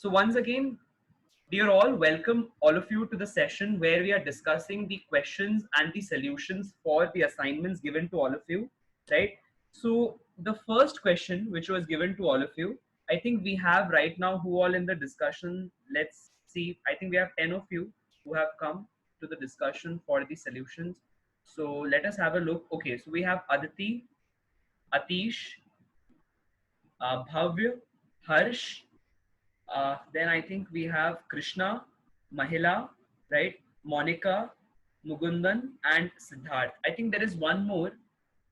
So once again, dear all, welcome all of you to the session where we are discussing the questions and the solutions for the assignments given to all of you, right? So the first question which was given to all of you, I think we have right now who all in the discussion. Let's see. I think we have 10 of you who have come to the discussion for the solutions. So let us have a look. Okay, so we have Aditi, Atish, Bhavya, Harsh, then I think we have Krishna, Mahila, right? Monica, Mugundan, and Siddharth. I think there is one more.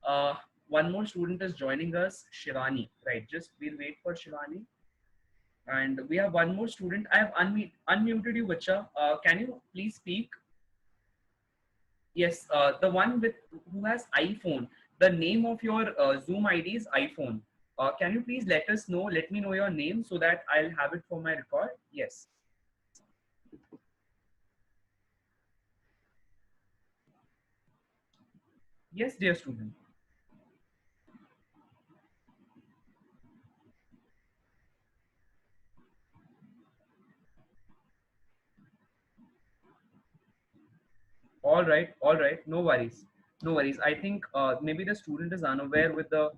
Uh, one more student is joining us, Shivani. Right? Just we'll wait for Shivani. And we have one more student. I have unmuted you, Vacha. Can you please speak? Yes, the one with who has iPhone. The name of your Zoom ID is iPhone. Can you please let us know? Let me know your name so that I'll have it for my record. Yes. Yes, dear student. All right. No worries. No worries. I think maybe the student is unaware with the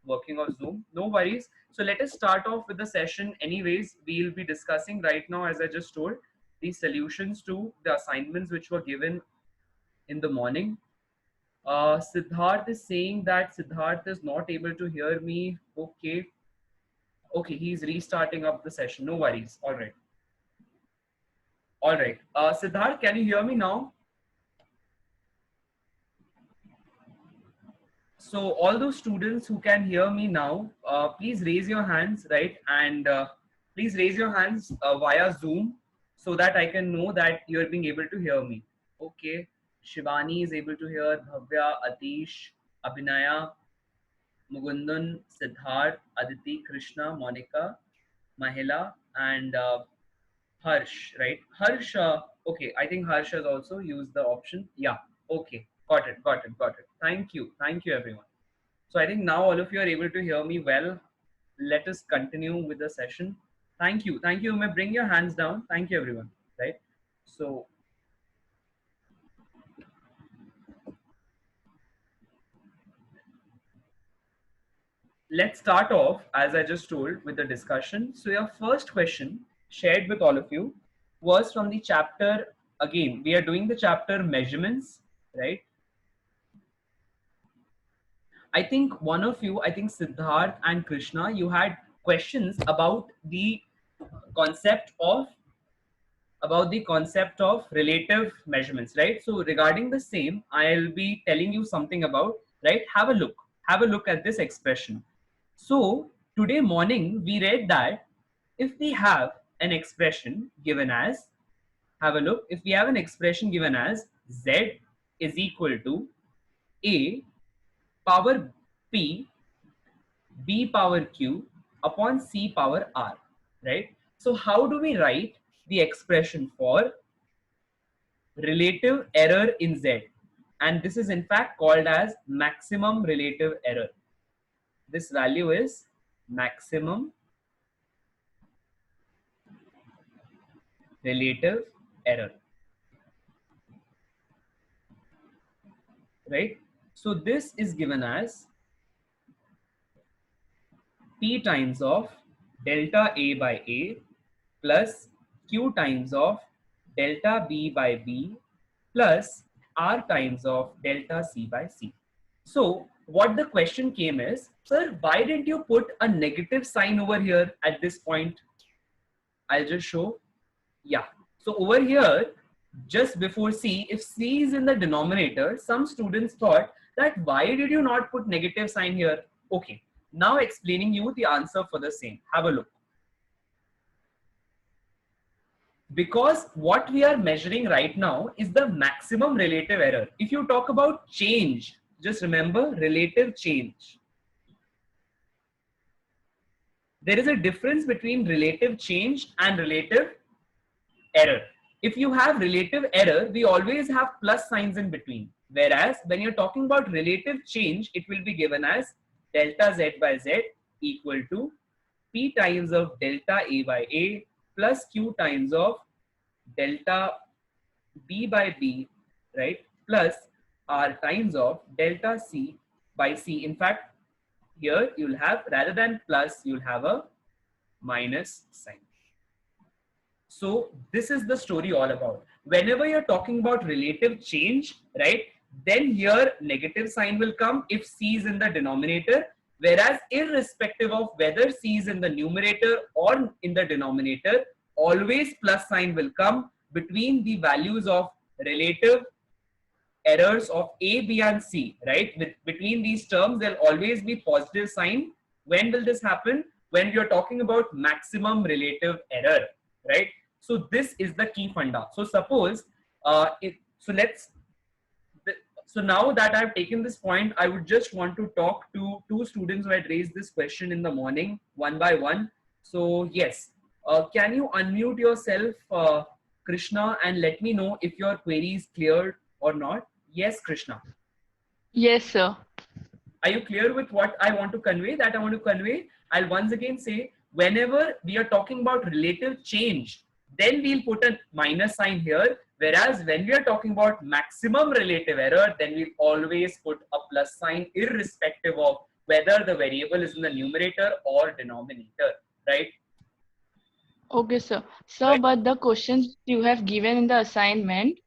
working of Zoom. No worries. So let us start off with the session. Anyways, we'll be discussing right now, as I just told, the solutions to the assignments which were given in the morning. Siddharth is saying that Siddharth is not able to hear me. Okay. Okay, he's restarting up the session. No worries. All right. All right. Siddharth, can you hear me now? So all those students who can hear me now, please raise your hands, right? And please raise your hands via Zoom so that I can know that you're being able to hear me. Okay. Shivani is able to hear, Bhavya, Atish, Abhinaya, Mugundan, Siddharth, Aditi, Krishna, Monica, Mahila, and Harsh, right? Harsh, okay, I think Harsh has also used the option. Yeah, okay, got it. Thank you, everyone. So I think now all of you are able to hear me well. Let us continue with the session. Thank you. You may bring your hands down. Thank you, everyone, right? So let's start off, as I just told, with the discussion. So your first question shared with all of you was from the chapter. Again, we are doing the chapter measurements, right? I think one of you, I think Siddharth and Krishna, you had questions concept of about the concept of relative measurements, right? So regarding the same, I'll be telling you something about, right? Have a look at this expression. So today morning we read that if we have an expression given as, have a look, if we have an expression given as z is equal to a power p b power q upon c power r, right? So how do we write the expression for relative error in z? And this is in fact called as maximum relative error. This value is maximum relative error, right? So this is given as p times of delta a by a plus q times of delta b by b plus r times of delta c by c. So what the question came is, sir, why didn't you put a negative sign over here at this point? I'll just show. Yeah. So over here, just before C, if C is in the denominator, some students thought that why did you not put negative sign here? Okay. Now explaining you the answer for the same. Have a look. Because what we are measuring right now is the maximum relative error. If you talk about change, just remember relative change. There is a difference between relative change and relative error. If you have relative error, we always have plus signs in between. Whereas when you're talking about relative change, it will be given as delta z by z equal to p times of delta a by a plus q times of delta b by b, right, plus r times of delta c by c. In fact, here you'll have, rather than plus, you'll have a minus sign. So this is the story all about. Whenever you're talking about relative change, right, then here negative sign will come if c is in the denominator, whereas irrespective of whether c is in the numerator or in the denominator, always plus sign will come between the values of relative errors of A, B, and C, right? Between these terms, there'll always be positive sign. When will this happen? When you're talking about maximum relative error, right? So this is the key funda. So suppose, so now that I've taken this point, I would just want to talk to two students who had raised this question in the morning, one by one. So yes, can you unmute yourself, Krishna, and let me know if your query is cleared or not? Yes, Krishna. Yes, sir. Are you clear with what I want to convey? That I want to convey. I'll once again say, whenever we are talking about relative change, then we'll put a minus sign here. Whereas when we are talking about maximum relative error, then we'll always put a plus sign irrespective of whether the variable is in the numerator or denominator, right? Okay, sir. Sir, Right. but the questions you have given in the assignment,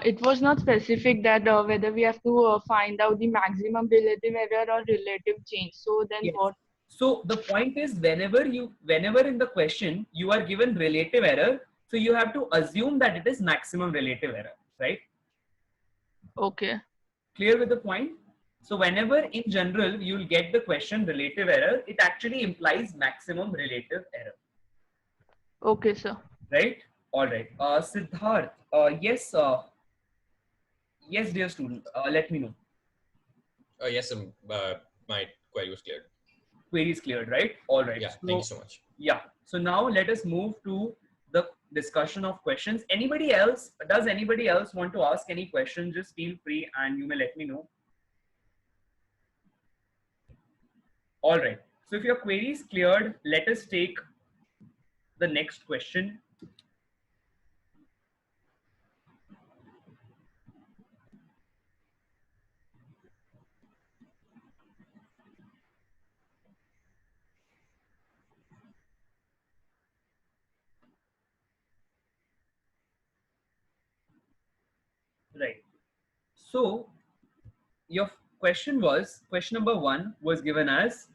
it was not specific that whether we have to find out the maximum relative error or relative change. So then Yes. what? So the point is, whenever in the question you are given relative error, so you have to assume that it is maximum relative error, right? Okay. Clear with the point? So whenever in general you'll get the question relative error, it actually implies maximum relative error. Okay, sir. Right? All right. Siddharth, yes, yes, dear student, let me know. Yes, my query was cleared. Query is cleared, right? All right. Yeah, So, thank you so much. yeah. So now let us move to the discussion of questions. Anybody else? Does anybody else want to ask any question? Just feel free and you may let me know. All right. So if your query is cleared, let us take the next question. Right. So your question number 1 was given as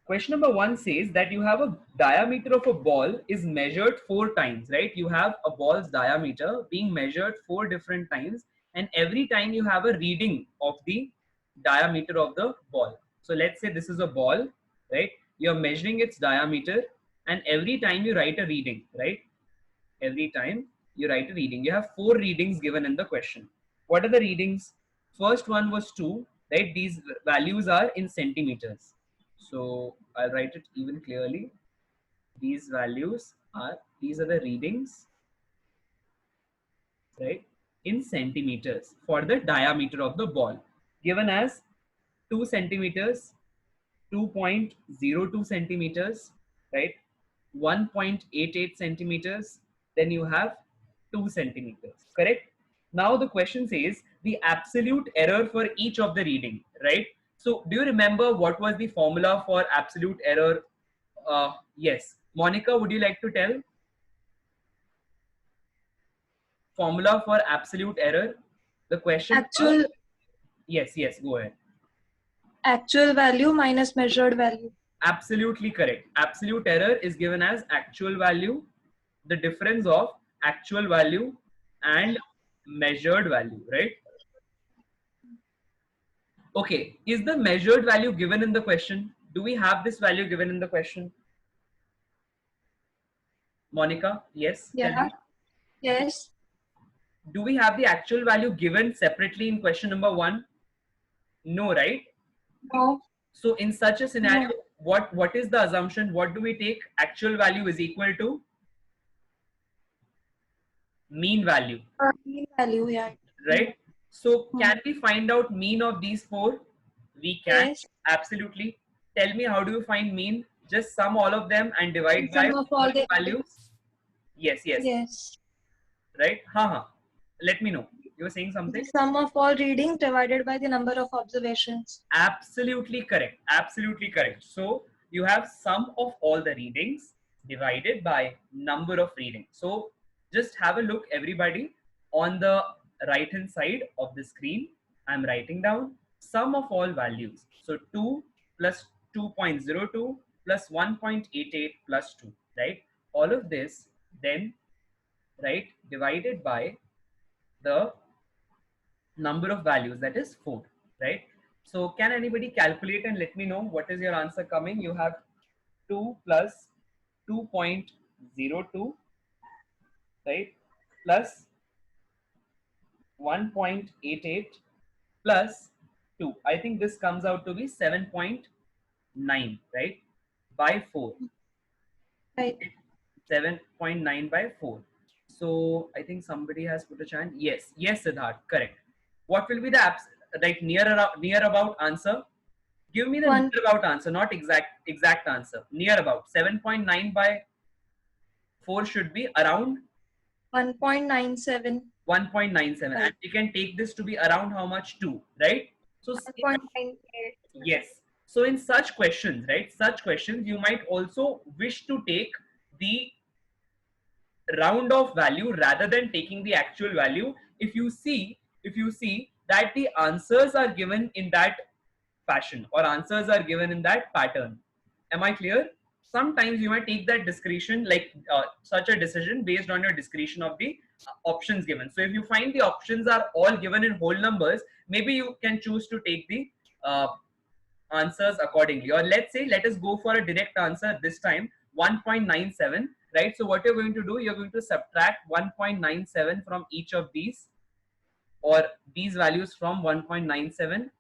question number 1 says that you have a diameter of a ball is measured 4 times, right? You have a ball's diameter being measured 4 different times, and every time you have a reading of the diameter of the ball. So let's say this is a ball, right? You're measuring its diameter, and every time you write a reading, right? Every time you write a reading, you have 4 readings given in the question. What are the readings? First one was 2, right? These values are in centimeters. So I'll write it even clearly. These values are, these are the readings, right, in centimeters for the diameter of the ball, given as 2 centimeters, 2.02 centimeters, right, 1.88 centimeters, then you have 2 centimeters, correct? Now the question says the absolute error for each of the reading, right? So do you remember what was the formula for absolute error? Yes, Monica, would you like to tell? Formula for absolute error? The question. Actual Yes, go ahead. actual value minus measured value. Absolutely correct. Absolute error is given as actual value, the difference of actual value and measured value, right? Okay, is the measured value given in the question? Do we have this value given in the question? Monica, yes? Tell Yeah. me. Yes. Do we have the actual value given separately in question number 1? No, right? No. So in such a scenario, No. what is the assumption? What do we take? Actual value is equal to mean value, Mean value, yeah. right? So can we find out mean of these 4? We can. Yes. Absolutely. Tell me, how do you find mean? Just sum all of them and divide by Sum of all the values. Yes, yes. Yes. Right? Let me know. You were saying something? The sum of all readings divided by the number of observations. Absolutely correct. Absolutely correct. So you have sum of all the readings divided by number of readings. So just have a look, everybody, on the right hand side of the screen. I'm writing down sum of all values. So 2 plus 2.02 plus 1.88 plus 2, right? All of this then, right, divided by the number of values, that is 4, right? So can anybody calculate and let me know what is your answer coming? You have 2 plus 2.02, right, plus 1.88 plus 2. I think this comes out to be 7.9, right, by 4. Right. 7.9 by 4. So I think somebody has put a chant. Yes, yes, Siddharth, correct. What will be the like near about answer? Give me the One. near about answer, not exact answer. Near about 7.9 by 4 should be around 1.97. 1.97, Right. and we can take this to be around how much? 2, right? So 1.98. yes. So in such questions, right? Such questions, you might also wish to take the round off value rather than taking the actual value. If you see that the answers are given in that fashion or answers are given in that pattern. Am I clear? Sometimes you might take that discretion, like such a decision based on your discretion of the options given. So if you find the options are all given in whole numbers, maybe you can choose to take the uh, answers accordingly. Or let's say, let us go for a direct answer this time, 1.97, right? So what you're going to do, you're going to subtract 1.97 from each of these, or these values from 1.97,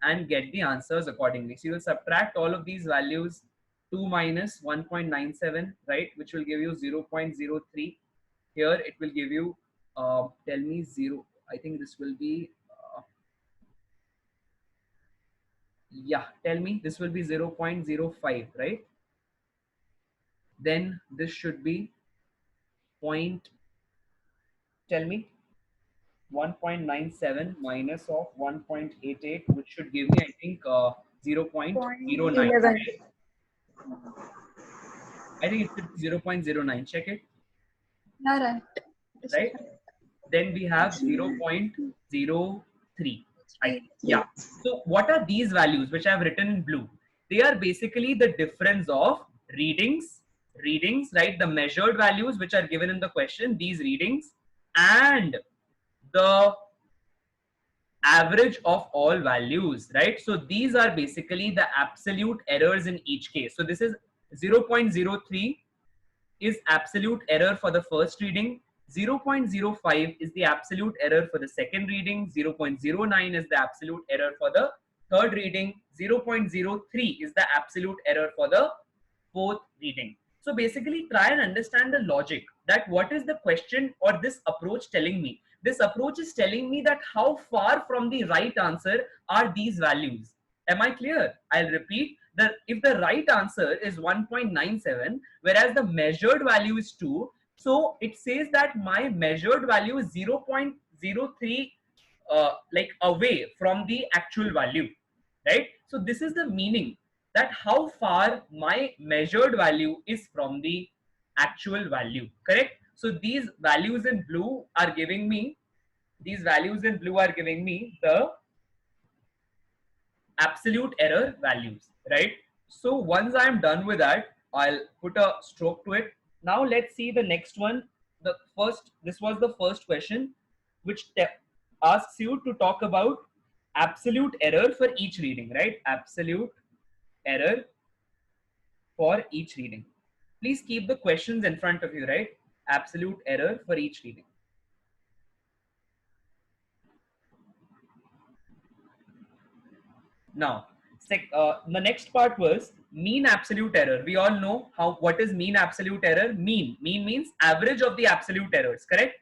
and get the answers accordingly. So you will subtract all of these values, 2 minus 1.97, right, which will give you 0.03. Here it will give you, tell me 0, I think this will be, yeah, tell me, this will be 0.05, right? Then this should be point, tell me, 1.97 minus of 1.88, which should give me, I think, 0.09. 11. Right? I think it should be 0.09. Check it. Yeah, right. Right? Then we have 0.03. Yeah. So what are these values which I have written in blue? They are basically the difference of readings, right? The measured values which are given in the question, these readings, and the average of all values, right? So these are basically the absolute errors in each case. So this is 0.03 is absolute error for the first reading. 0.05 is the absolute error for the second reading. 0.09 is the absolute error for the third reading. 0.03 is the absolute error for the fourth reading. So basically try and understand the logic, that what is the question or this approach telling me. This approach is telling me that how far from the right answer are these values. Am I clear? I'll repeat that if the right answer is 1.97, whereas the measured value is 2, so it says that my measured value is 0.03 like away from the actual value, right? So this is the meaning, that how far my measured value is from the actual value, correct? So these values in blue are giving me, the absolute error values, right? So once I'm done with that, I'll put a stroke to it. Now let's see the next one. This was the first question, which asks you to talk about absolute error for each reading, right? Absolute error for each reading. Please keep the questions in front of you, right? Absolute error for each reading. Now, the next part was mean absolute error. We all know what is mean absolute error. Mean means average of the absolute errors, correct?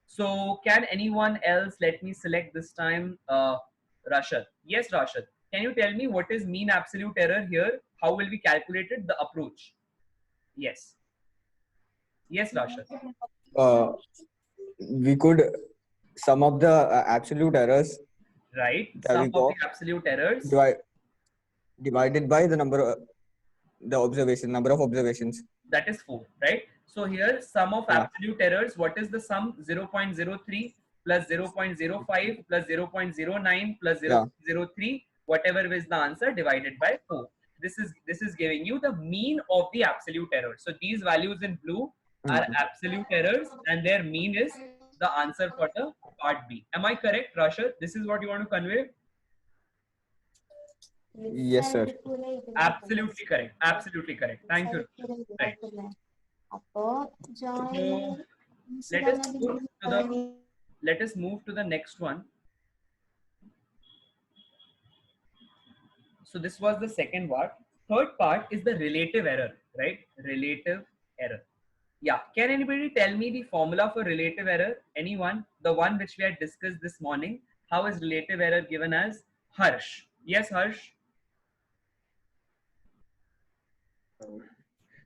So can anyone else, let me select this time, Rashad. Yes, Rashad. can you tell me what is mean absolute error here? How will we calculate it? The approach. Yes. Yes, Rashad. We could sum up the absolute errors Right. that Sum we of the got absolute errors. divided by the number of observations. That is 4, right? So here sum of Yeah. absolute errors. What is the sum? 0.03 plus 0.05 plus 0.09 plus 0.03. Whatever is the answer divided by 4. This is giving you the mean of the absolute error. So these values in blue are absolute errors, and their mean is the answer for the part B. Am I correct, Rashad? This is what you want to convey? Yes, sir. Absolutely correct. Absolutely correct. Thank you. Right. So let us move to the next one. So this was the second part. Third part is the relative error, right? Relative error. Yeah. Can anybody tell me the formula for relative error? Anyone? The one which we had discussed this morning. How is relative error given as? Harsh. Yes, Harsh.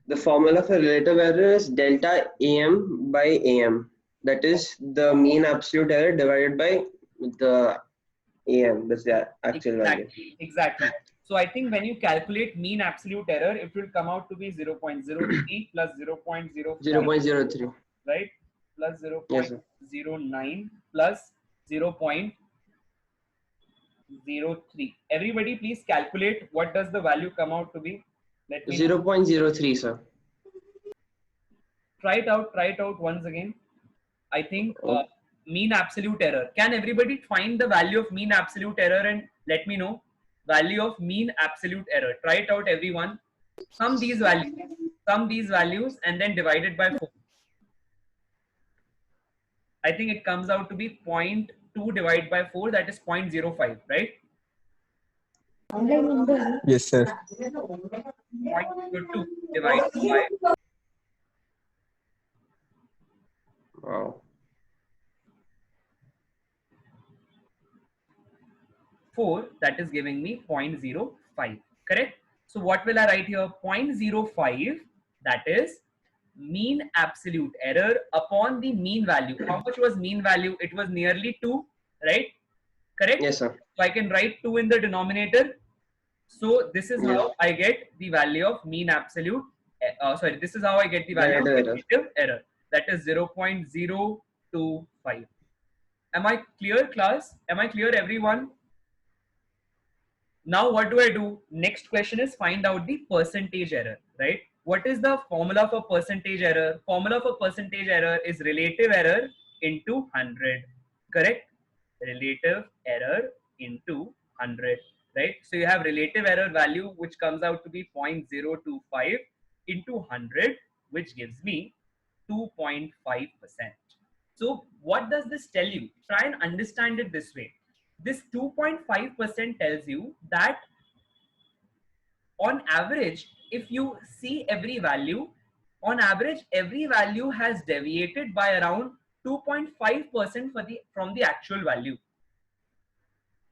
The formula for relative error is delta AM by AM. That is the mean absolute error divided by the AM. That's the actual value. Exactly. So I think when you calculate mean absolute error, it will come out to be 0.03 plus 0.05, 0.03. right? Plus Yes, sir. 0.09 plus 0.03. Everybody please calculate what does the value come out to be. Let me 0.03, sir. try it out once again. I think mean absolute error. Can everybody find the value of mean absolute error and let me know? Value of mean absolute error. Try it out, everyone. Sum these values and then divide it by 4. I think it comes out to be 0.2 divided by 4, that is 0.05, right? Yes, sir. 0.02 divided by Wow. 4, that is giving me 0.05, correct? So what will I write here? 0.05, that is mean absolute error upon the mean value. How much was mean value? It was nearly 2, right? Correct? Yes, sir. So I can write 2 in the denominator. So this is how I get the value of mean absolute, this is how I get the value of relative error. That is 0.025. Am I clear, class? Am I clear, everyone? Now what do I do? Next question is find out the percentage error, right? What is the formula for percentage error? Formula for percentage error is relative error into 100, correct? Relative error into 100, right? So you have relative error value which comes out to be 0.025 into 100, which gives me 2.5%. So what does this tell you? Try and understand it this way. This 2.5% tells you that on average, if you see every value, on average, every value has deviated by around 2.5% from the actual value.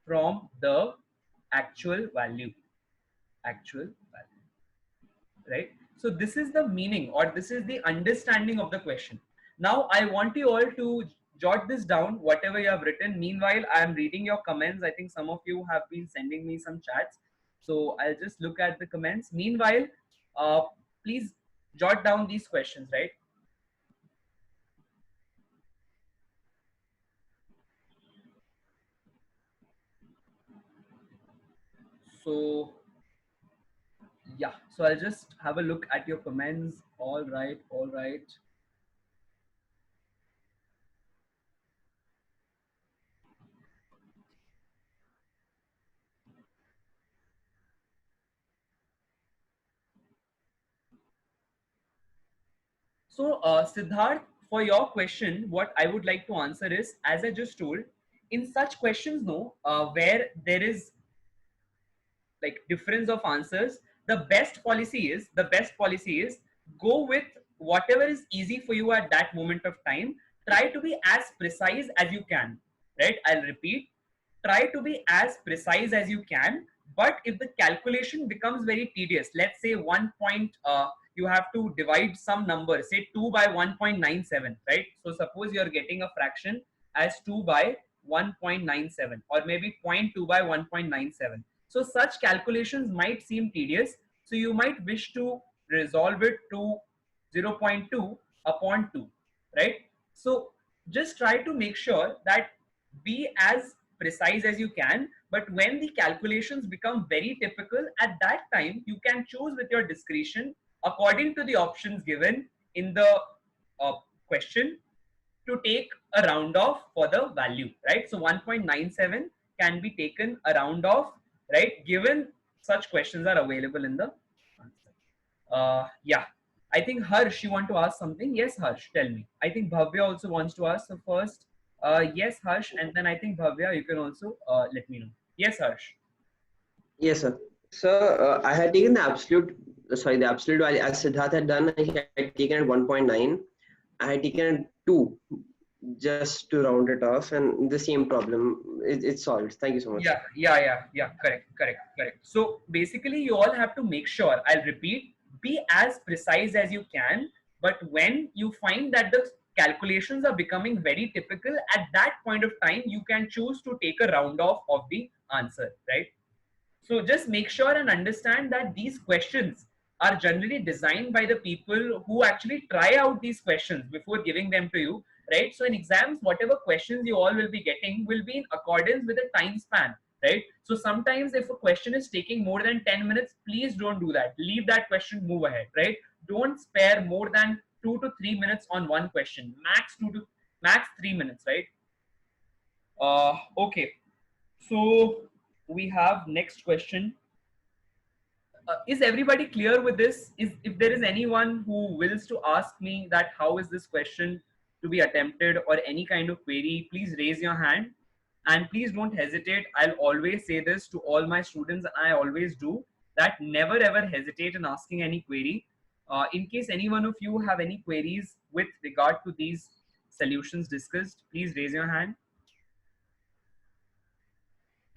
From the actual value. Right? So this is the meaning, or this is the understanding of the question. Now I want you all to jot this down, whatever you have written. Meanwhile, I am reading your comments. I think some of you have been sending me some chats. So I'll just look at the comments. Meanwhile, please jot down these questions, right? So yeah, so I'll just have a look at your comments. All right. So Siddharth, for your question, what I would like to answer is, as I just told, in such questions, where there is like difference of answers, the best policy is go with whatever is easy for you at that moment of time. Try to be as precise as you can, right? I'll repeat, try to be as precise as you can, But if the calculation becomes very tedious, let's say you have to divide some number, say 2 by 1.97, right? So suppose you're getting a fraction as 2 by 1.97 or maybe 0.2 by 1.97. So such calculations might seem tedious. So you might wish to resolve it to 0.2 upon 2, right? So just try to make sure that be as precise as you can, but when the calculations become very typical, at that time you can choose with your discretion according to the options given in the uh, question to take a round off for the value, right? So 1.97 can be taken a round off, right? Given such questions are available in the answer. Yeah, I think Harsh, you want to ask something? Yes, Harsh, tell me. I think Bhavya also wants to ask. So first, yes, Harsh, and then I think Bhavya, you can also let me know. Yes, Harsh. Yes, sir. So I had taken the absolute value as Siddharth had done. He had taken at 1.9. I had taken 2 just to round it off, and the same problem it's solved. Thank you so much. Yeah. Correct. So basically, you all have to make sure, I'll repeat, be as precise as you can. But when you find that the calculations are becoming very typical, at that point of time, you can choose to take a round off of the answer, right? So just make sure and understand that these questions are generally designed by the people who actually try out these questions before giving them to you, right? So in exams, whatever questions you all will be getting will be in accordance with the time span, right? So sometimes if a question is taking more than 10 minutes, please don't do that. Leave that question, move ahead, right? Don't spare more than 2 to 3 minutes on one question, max 3 minutes, right? Okay. So we have next question. Is everybody clear with this? If there is anyone who wills to ask me that how is this question to be attempted or any kind of query, please raise your hand and please don't hesitate. I'll always say this to all my students, and I always do, that never ever hesitate in asking any query. In case any one of you have any queries with regard to these solutions discussed, please raise your hand.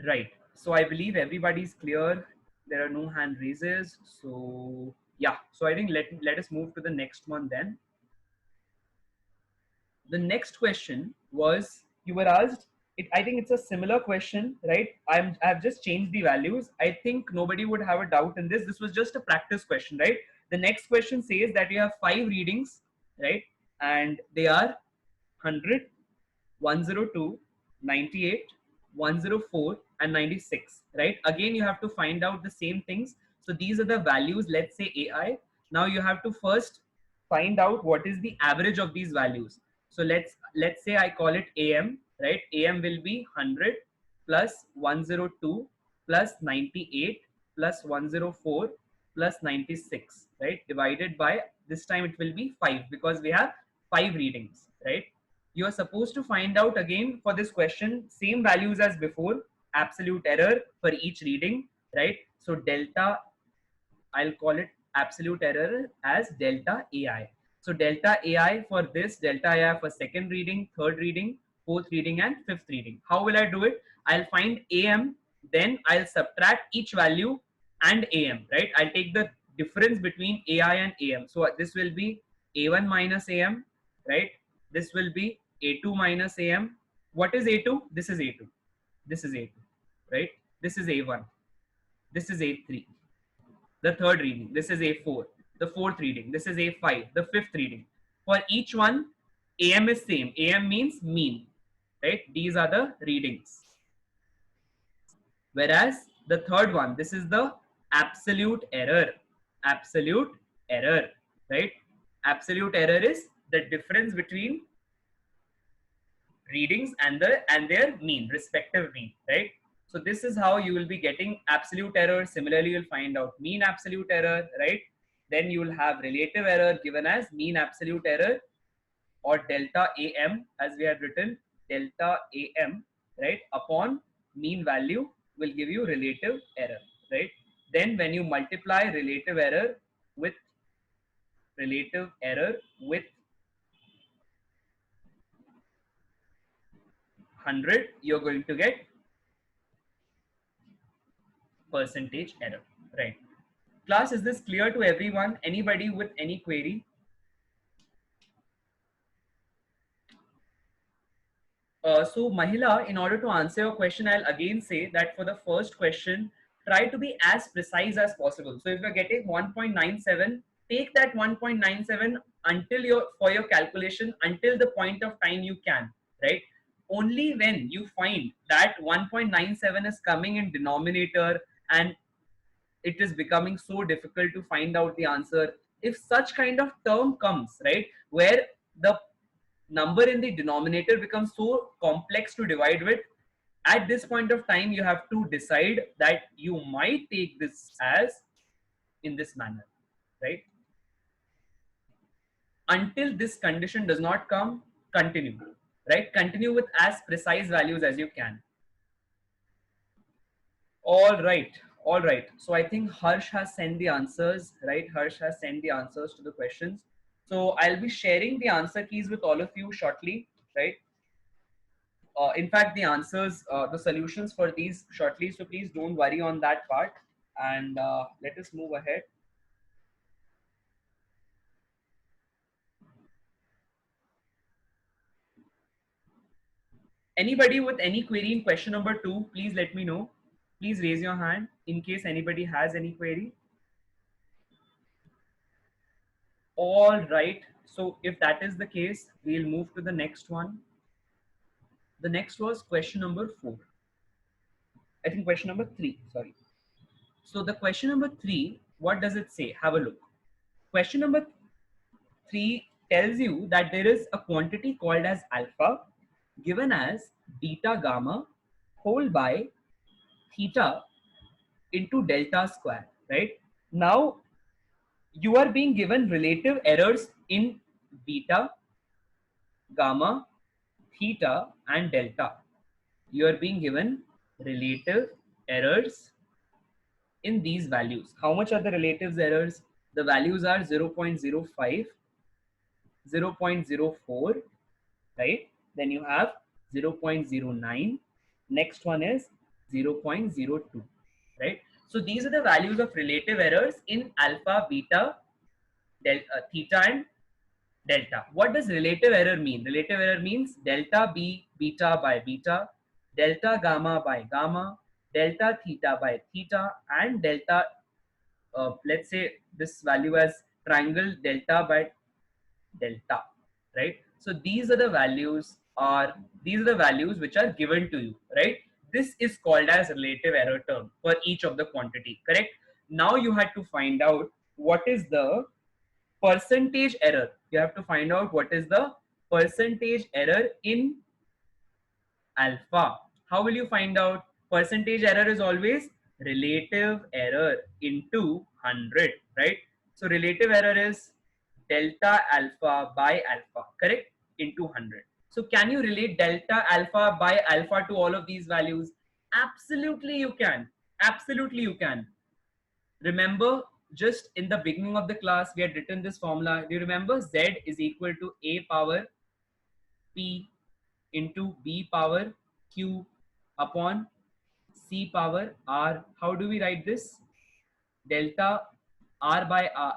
Right. So I believe everybody's clear. There are no hand raises. So yeah. So I think let us move to the next one then. The next question was, you were asked. I think it's a similar question, right? I've just changed the values. I think nobody would have a doubt in this. This was just a practice question, right? The next question says that you have 5 readings, right? And they are 100, 102, 98, 104 and 96, right? Again, you have to find out the same things. So these are the values, let's say AI. Now you have to first find out what is the average of these values. So let's say I call it AM, right? AM will be 100 plus 102 plus 98 plus 104 plus 96, right? Divided by, this time it will be 5 because we have 5 readings, right? You are supposed to find out again for this question, same values as before, absolute error for each reading, right? So delta, I'll call it absolute error as delta AI. So delta AI for this, delta AI for second reading, third reading, fourth reading and fifth reading. How will I do it? I'll find AM, then I'll subtract each value and AM, right? I'll take the difference between AI and AM. So this will be A1 minus AM, right? This will be A2 minus AM. What is A2? This is A2. This is A2, right? This is A1. This is A3. The third reading, this is A4. The fourth reading, this is A5. The fifth reading. For each one, AM is same. AM means mean, right? These are the readings. Whereas the third one, this is the absolute error. Absolute error, right? Absolute error is the difference between readings and their mean, respective mean, right? So this is how you will be getting absolute error. Similarly, you'll find out mean absolute error, right? Then you will have relative error given as mean absolute error, or delta AM as we had written, delta AM, right, upon mean value will give you relative error, right? Then when you multiply relative error with 100, you're going to get percentage error, right? Class, is this clear to everyone? Anybody with any query? So Mahila, in order to answer your question, I'll again say that for the first question, try to be as precise as possible. So if you're getting 1.97, take that 1.97 for your calculation until the point of time you can, right? Only when you find that 1.97 is coming in denominator and it is becoming so difficult to find out the answer. If such kind of term comes, right, where the number in the denominator becomes so complex to divide with, at this point of time, you have to decide that you might take this as in this manner, right? Until this condition does not come, continue, right? Continue with as precise values as you can. All right. All right. So I think Harsh has sent the answers, right? Harsh has sent the answers to the questions. So I'll be sharing the answer keys with all of you shortly, right? In fact, the answers, the solutions for these shortly. So please don't worry on that part. And let us move ahead. Anybody with any query in question number 2, please let me know. Please raise your hand in case anybody has any query. All right. So if that is the case, we'll move to the next one. The next was question number 4. I think question number 3, sorry. So the question number 3, what does it say? Have a look. Question number 3 tells you that there is a quantity called as alpha given as beta gamma whole by theta into delta square, right? Now you are being given relative errors in beta, gamma, theta and delta. You are being given relative errors in these values. How much are the relative errors? The values are 0.05, 0.04, right? Then you have 0.09. Next one is 0.02, right? So these are the values of relative errors in alpha, beta, theta and delta. What does relative error mean? Relative error means delta B beta by beta, delta gamma by gamma, delta theta by theta, and delta, let's say this value as triangle delta by delta, right? So these are the values which are given to you, right? This is called as relative error term for each of the quantity, correct? Now you had to find out what is the percentage error. You have to find out what is the percentage error in alpha. How will you find out? Percentage error is always relative error into 100, right? So relative error is delta alpha by alpha, correct? Into 100. So can you relate delta alpha by alpha to all of these values? Absolutely you can. Absolutely you can. Remember, just in the beginning of the class, we had written this formula. Do you remember? Z is equal to A power P into B power Q upon C power R. How do we write this? Delta R by R,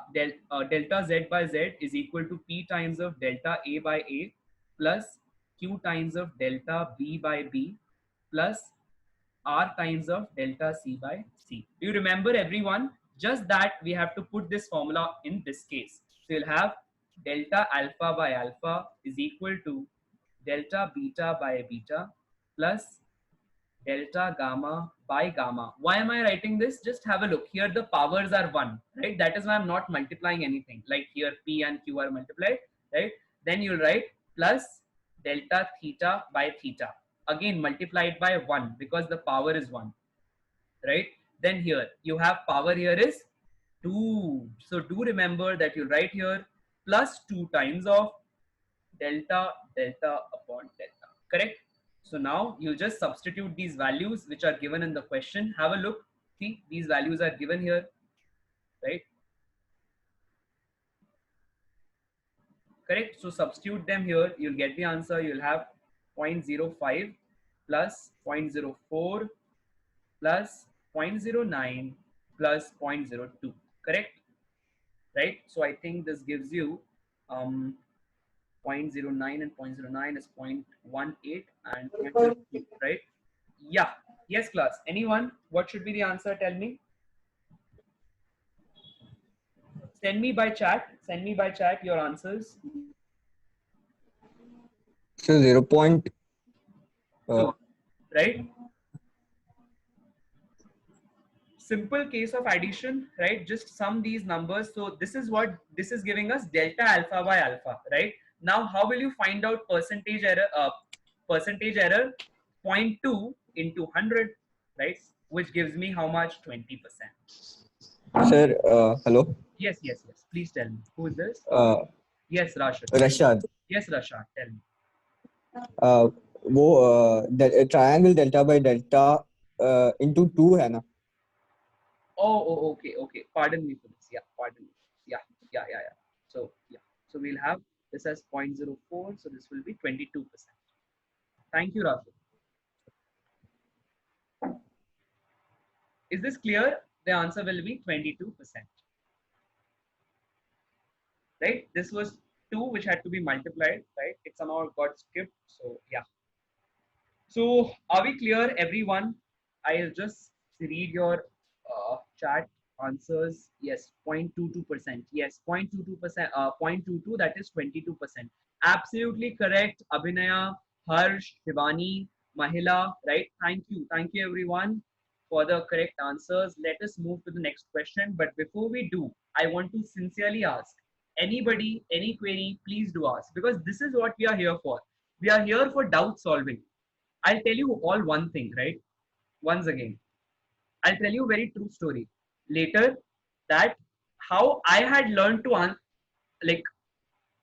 delta Z by Z is equal to P times of delta A by A plus Q times of delta B by B plus R times of delta C by C. Do you remember, everyone? Just that we have to put this formula in this case. So you'll have delta alpha by alpha is equal to delta beta by beta plus delta gamma by gamma. Why am I writing this? Just have a look. Here the powers are 1, right? That is why I'm not multiplying anything. Like here P and Q are multiplied, right? Then you'll write plus delta theta by theta. Again multiplied by 1 because the power is 1, right? Then here you have power here is 2. So do remember that you write here plus 2 times of delta upon delta, correct? So now you just substitute these values which are given in the question. Have a look. See, these values are given here, right? Correct. So substitute them here. You'll get the answer. You'll have 0.05 plus 0.04 plus 0.09 plus 0.02, correct? Right? So I think this gives you 0.09 and 0.09 is 0.18 and 0.02, right? Yeah. Yes, class. Anyone? What should be the answer? Tell me. Send me by chat. Send me by chat your answers. So 0. Two, right? Simple case of addition, right? Just sum these numbers. So this is what this is giving us, delta alpha by alpha, right? Now, how will you find out percentage error? Percentage error 0.2 into 100, right? Which gives me how much? 20%. Sir, hello. Yes, yes, yes. Please tell me. Who is this? Yes, Rashid. Rashad. Yes, Rashad. Tell me. वो triangle delta by delta into 2 है ना? Oh, okay, okay. Pardon me for this. Yeah, pardon me. Yeah. So, yeah. So we'll have this as 0.04. So this will be 22%. Thank you, Rashid. Is this clear? The answer will be 22%. Right? This was 2 which had to be multiplied, right? It somehow got skipped. So, yeah. So, are we clear, everyone? I'll just read your chat answers. Yes, 0.22%. Yes, 0.22%. 0.22, that is 22%. Absolutely correct, Abhinaya, Harsh, Shivani, Mahila, right? Thank you. Thank you, everyone, for the correct answers. Let us move to the next question. But before we do, I want to sincerely ask anybody, any query, please do ask, because this is what we are here for. We are here for doubt solving. I'll tell you all one thing, right? Once again, I'll tell you a very true story later, that how I had learned to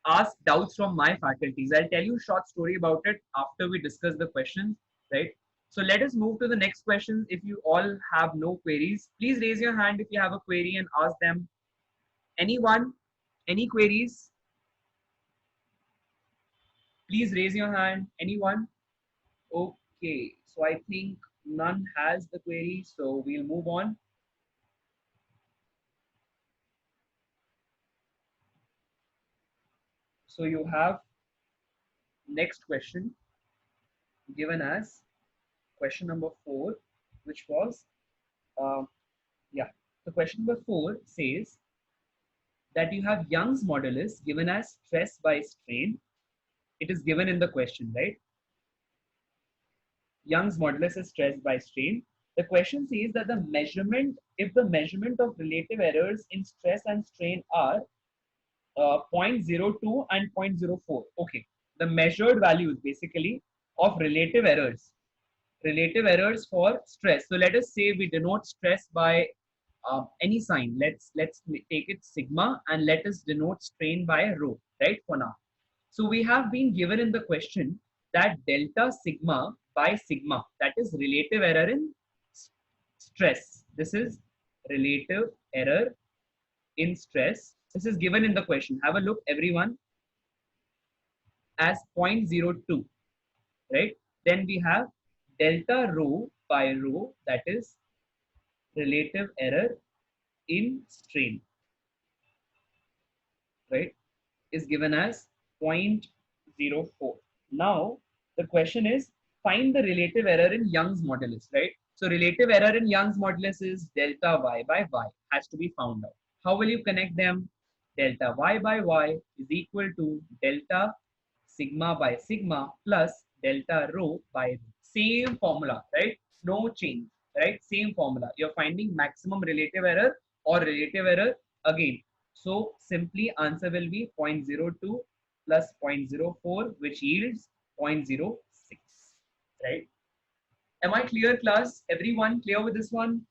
ask doubts from my faculties. I'll tell you a short story about it after we discuss the questions, right? So let us move to the next question. If you all have no queries, please raise your hand if you have a query and ask them. Anyone? Any queries? Please raise your hand. Anyone? Okay, so I think none has the query, so we'll move on. So you have next question given as question number 4, which was, the question number 4 says that you have Young's modulus given as stress by strain. It is given in the question, right? Young's modulus is stress by strain. The question says that the measurement, if the measurement of relative errors in stress and strain are 0.02 and 0.04. Okay, the measured values basically of relative errors for stress. So let us say we denote stress by any sign. Let's take it sigma, and let us denote strain by rho, right, for now. So we have been given in the question that delta sigma by sigma, that is relative error in stress. This is relative error in stress. This is given in the question. Have a look, everyone, as 0.02, right? Then we have delta rho by rho, that is relative error in strain, right, is given as 0.04. Now, the question is, find the relative error in Young's modulus, right? So relative error in Young's modulus is delta y by y, has to be found out. How will you connect them? Delta y by y is equal to delta sigma by sigma plus delta rho by rho. Same formula, right? No change, right? Same formula. You're finding maximum relative error or relative error again. So simply answer will be 0.02 plus 0.04, which yields 0.06, right? Am I clear, class? Everyone clear with this one,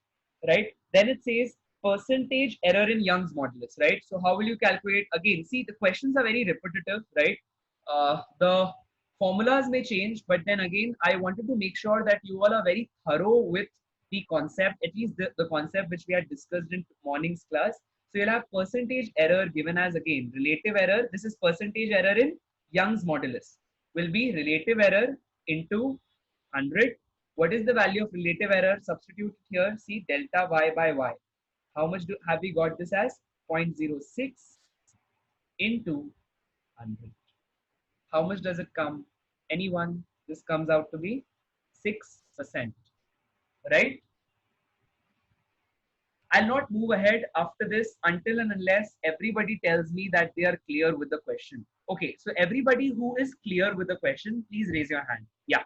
right? Then it says percentage error in Young's modulus, right? So how will you calculate? Again, see, the questions are very repetitive, right? The formulas may change, but then again, I wanted to make sure that you all are very thorough with the concept, at least the concept which we had discussed in morning's class. So you'll have percentage error given as, again, relative error. This is percentage error in Young's modulus. Will be relative error into 100 What is the value of relative error? Substitute here. See delta y by y. How much have we got this as? 0.06 into 100. How much does it come? Anyone? This comes out to be 6%, right? I'll not move ahead after this until and unless everybody tells me that they are clear with the question. Okay, so everybody who is clear with the question, please raise your hand. Yeah.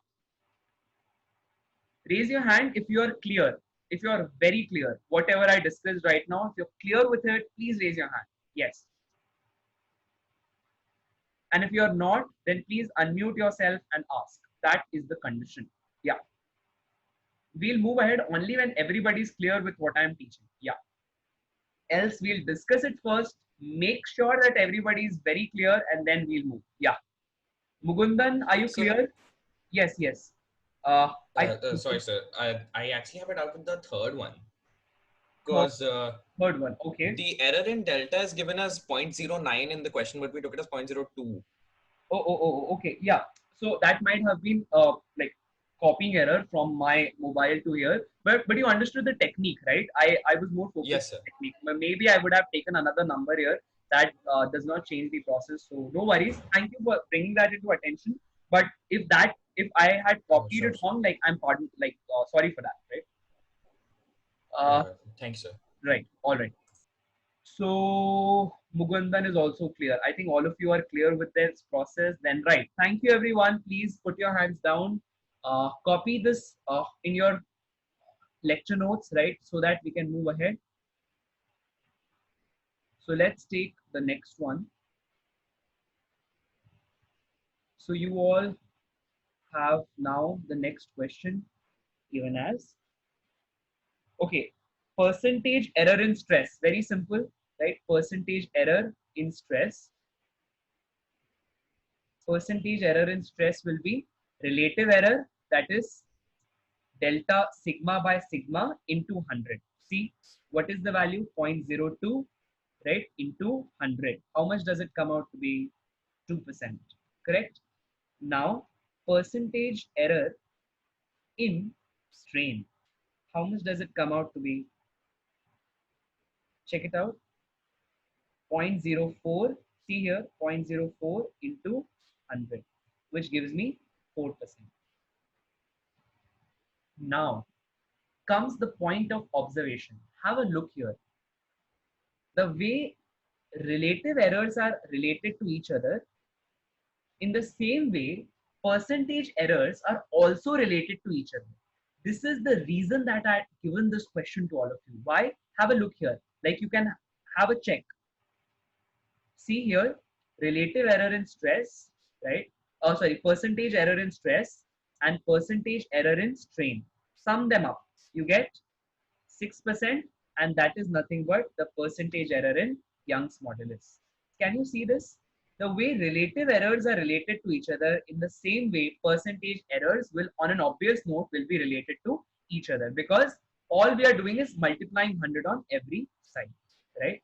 Raise your hand if you are clear. If you are very clear, whatever I discussed right now, if you're clear with it, please raise your hand. Yes. And if you're not, then please unmute yourself and ask. That is the condition. Yeah. We'll move ahead only when everybody is clear with what I'm teaching. Yeah. Else we'll discuss it first. Make sure that everybody is very clear and then we'll move. Yeah. Mugundan, are you clear? Yes, yes. Sorry, sir. I actually have a doubt with the third one. Because third one, okay. The error in delta is given as 0.09 in the question, but we took it as 0.02. Okay. Yeah. So that might have been like copying error from my mobile to here. But you understood the technique, right? I was more focused Yes, sir. on the technique. Maybe I would have taken another number here. That does not change the process. So no worries. Thank you for bringing that into attention. But if I had copied it wrong, like I'm pardon, like sorry for that, right? Thanks, sir. Right. All right. So Mugundan is also clear. I think all of you are clear with this process. Then right. Thank you, everyone. Please put your hands down. Copy this in your lecture notes, right? So that we can move ahead. So let's take the next one. So you all have now the next question given as, okay, percentage error in stress. Very simple, right? Percentage error in stress. Percentage error in stress will be relative error, that is delta sigma by sigma into 100. See, what is the value? 0.02, right, into 100. How much does it come out to be? 2%, correct? Now, percentage error in strain. How much does it come out to be? Check it out. 0.04. See here, 0.04 into 100, which gives me 4%. Now comes the point of observation. Have a look here. The way relative errors are related to each other, in the same way, percentage errors are also related to each other. This is the reason that I had given this question to all of you. Why? Have a look here. Like you can have a check. See here, relative error in stress, right? Oh, sorry, percentage error in stress and percentage error in strain. Sum them up. You get 6%, and that is nothing but the percentage error in Young's modulus. Can you see this? The way relative errors are related to each other, in the same way percentage errors will, on an obvious note, will be related to each other, because all we are doing is multiplying 100 on every side, right?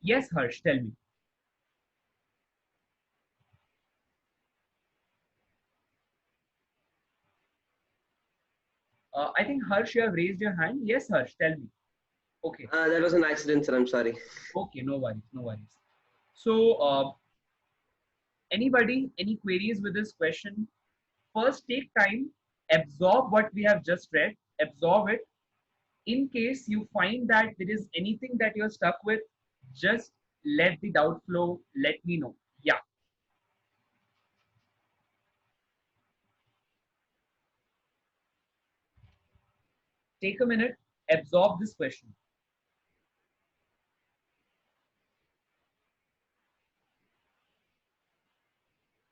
Yes, Harsh, tell me. I think Harsh, you have raised your hand. Yes, Harsh, tell me. Okay. That was an accident, sir. I'm sorry. Okay, no worries, no worries. So, anybody, any queries with this question? First, take time, absorb what we have just read, absorb it. In case you find that there is anything that you're stuck with, just let the doubt flow, let me know. Yeah. Take a minute, absorb this question.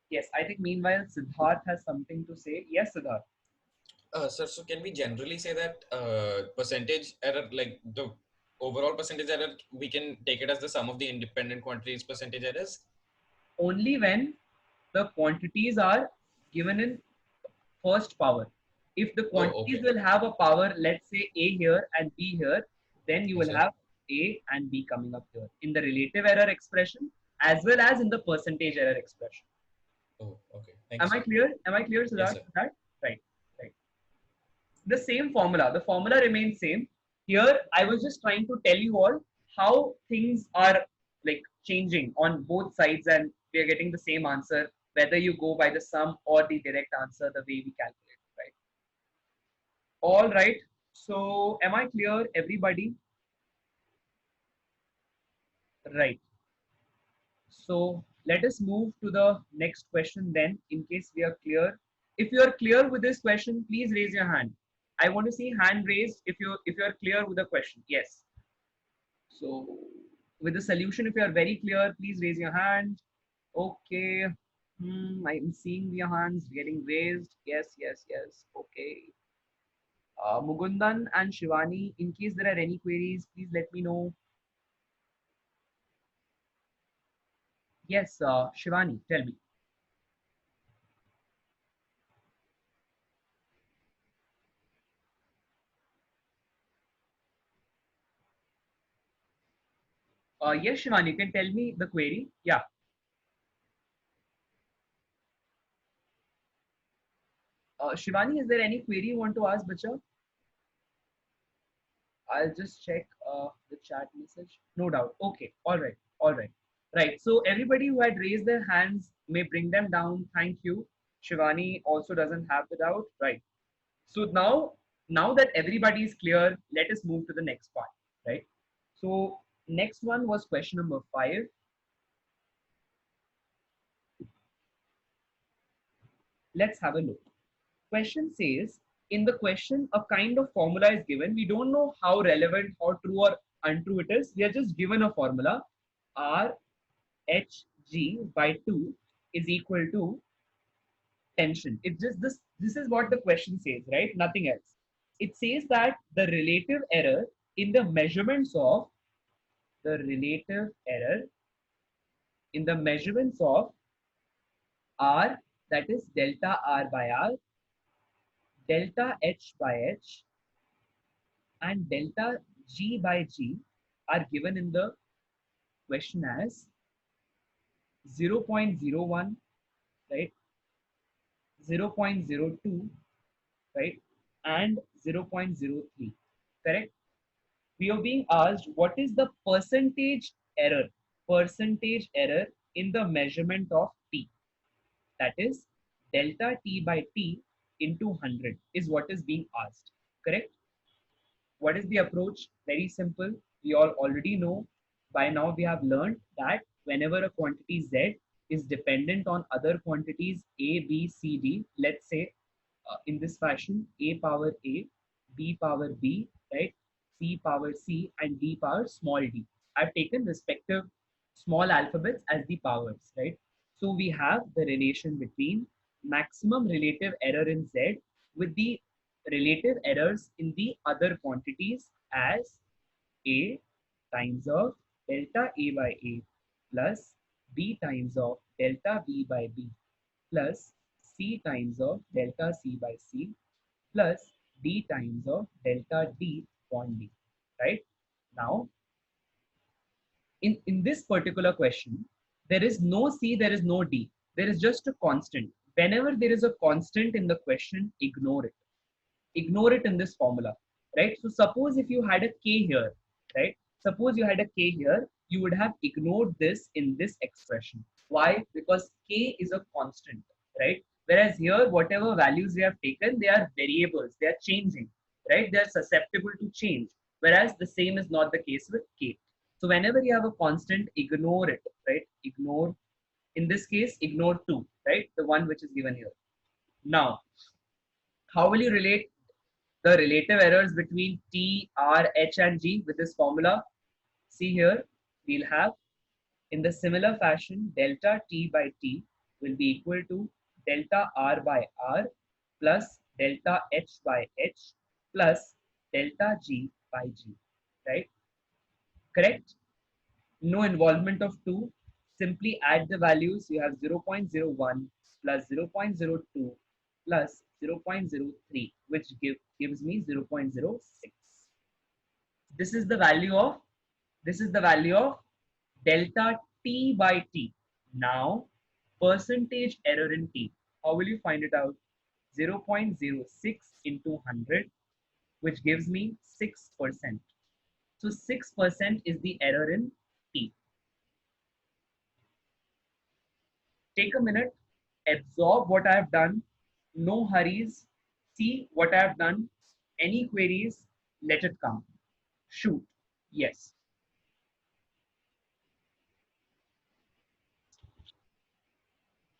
Yes, I think meanwhile Siddharth has something to say. Yes, Siddharth. Sir, so can we generally say that percentage error, like the overall percentage error, we can take it as the sum of the independent quantities percentage errors? Only when the quantities are given in first power. If the quantities will have a power, let's say A here and B here, then you will have A and B coming up here in the relative error expression as well as in the percentage error expression. Oh, okay. Am I clear? Am I clear, Siddharth? Yes, Right. Right. the same formula. The formula remains same. Here, I was just trying to tell you all how things are like changing on both sides, and we are getting the same answer, whether you go by the sum or the direct answer, the way we calculate, right? All right. So, am I clear, everybody? Right. So, let us move to the next question then, in case we are clear. If you are clear with this question, please raise your hand. I want to see hand raised if you are clear with the question. Yes. So with the solution, if you are very clear, please raise your hand. Okay. I'm seeing your hands getting raised. Yes, yes, yes. Okay. Mugundan and Shivani, in case there are any queries, please let me know. Yes, Shivani, tell me. Yes, Shivani, you can tell me the query. Yeah. Shivani, is there any query you want to ask, Bacha? I'll just check the chat message. No doubt. Okay. All right. All right. Right. So everybody who had raised their hands may bring them down. Thank you. Shivani also doesn't have the doubt. Right. So now that everybody is clear, let us move to the next part. Right. So next one was question number 5. Let's have a look. Question says, in the question, a kind of formula is given. We don't know how relevant or true or untrue it is. We are just given a formula. RHG by 2 is equal to tension. It's just this is what the question says, right? Nothing else. It says that the relative error in the measurements of R, that is delta R by R, delta H by H, and delta G by G are given in the question as 0.01, right, 0.02, right, and 0.03, correct? We are being asked what is the percentage error in the measurement of T, that is delta T by T into 100 is what is being asked, correct? What is the approach? Very simple. We all already know. By now we have learned that whenever a quantity Z is dependent on other quantities A, B, C, D, let's say in this fashion, A power A, B power B, right? C power C, and D power small d. I've taken respective small alphabets as the powers, right? So we have the relation between maximum relative error in Z with the relative errors in the other quantities as A times of delta A by A plus B times of delta B by B plus C times of delta C by C plus D times of delta D upon D, right? Now, in this particular question, there is no C, there is no D. There is just a constant. Whenever there is a constant in the question, ignore it. Ignore it in this formula, right? So suppose if you had a K here, right? Suppose you had a K here, you would have ignored this in this expression. Why? Because K is a constant, right? Whereas here, whatever values we have taken, they are variables, they are changing, right? They are susceptible to change. Whereas the same is not the case with K. So whenever you have a constant, ignore it, right? Ignore, in this case, ignore 2, right? The one which is given here. Now, how will you relate the relative errors between T, R, H, and G with this formula? See here, we'll have in the similar fashion, delta T by T will be equal to delta R by R plus delta H by H plus delta G by G, right? Correct? No involvement of 2. Simply add the values. You have 0.01 plus 0.02 plus 0.03, which gives me 0.06. This is the value of delta T by T. Now, percentage error in T. How will you find it out? 0.06 into 100, which gives me 6%. So 6% is the error in T. Take a minute, absorb what I have done, no hurries, see what I have done. Any queries, let it come. Shoot. Yes.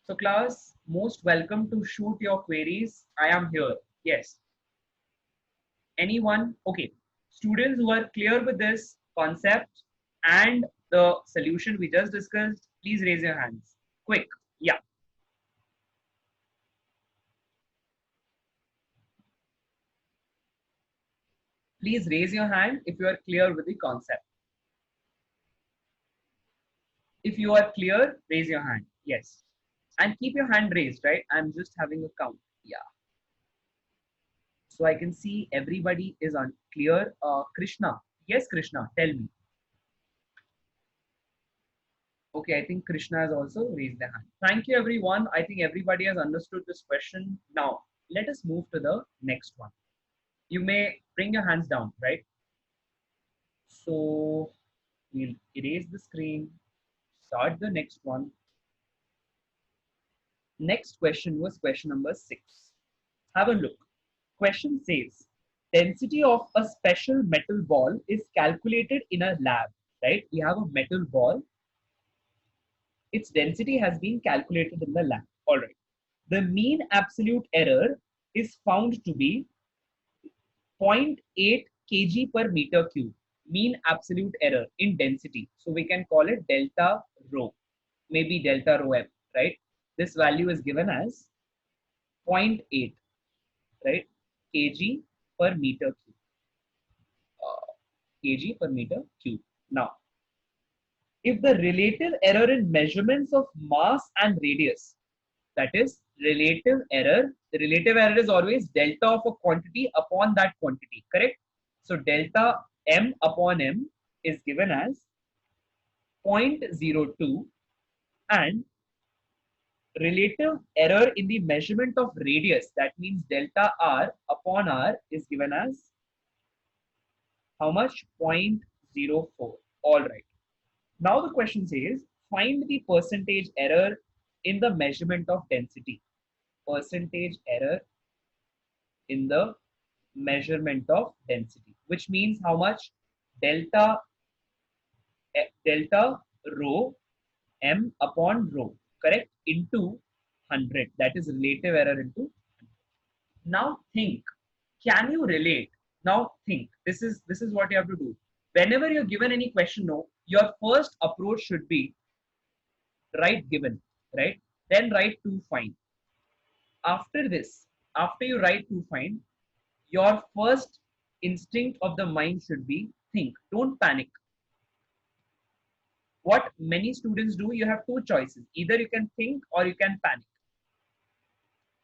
So class, most welcome to shoot your queries. I am here. Yes. Anyone? Okay. Students who are clear with this concept and the solution we just discussed, please raise your hands. Quick. Yeah. Please raise your hand if you are clear with the concept. If you are clear, raise your hand. Yes. And keep your hand raised, right? I'm just having a count. Yeah. So I can see everybody is unclear. Krishna. Yes, Krishna, tell me. Okay, I think Krishna has also raised their hand. Thank you, everyone. I think everybody has understood this question. Now, let us move to the next one. You may bring your hands down, right? So we'll erase the screen, start the next one. Next question was question number 6. Have a look. Question says, density of a special metal ball is calculated in a lab, right? We have a metal ball. Its density has been calculated in the lab. All right. The mean absolute error is found to be 0.8 kg per meter cube. Mean absolute error in density. So we can call it delta rho, maybe delta rho m, right? This value is given as 0.8, right? Kg per meter cube. Kg per meter cube. Now, if the relative error in measurements of mass and radius, that is relative error, the relative error is always delta of a quantity upon that quantity, correct? So delta m upon m is given as 0.02, and relative error in the measurement of radius, that means delta r upon r, is given as how much? 0.04. All right. Now the question says, find the percentage error in the measurement of density. Percentage error in the measurement of density, which means how much? Delta rho m upon rho, correct? Into 100. That is relative error into 100. Now think, can you relate? Now think, this is what you have to do. Whenever you're given any question, no, your first approach should be write given, right? Then write to find. After this, after you write to find, your first instinct of the mind should be think. Don't panic. What many students do, you have two choices. Either you can think or you can panic.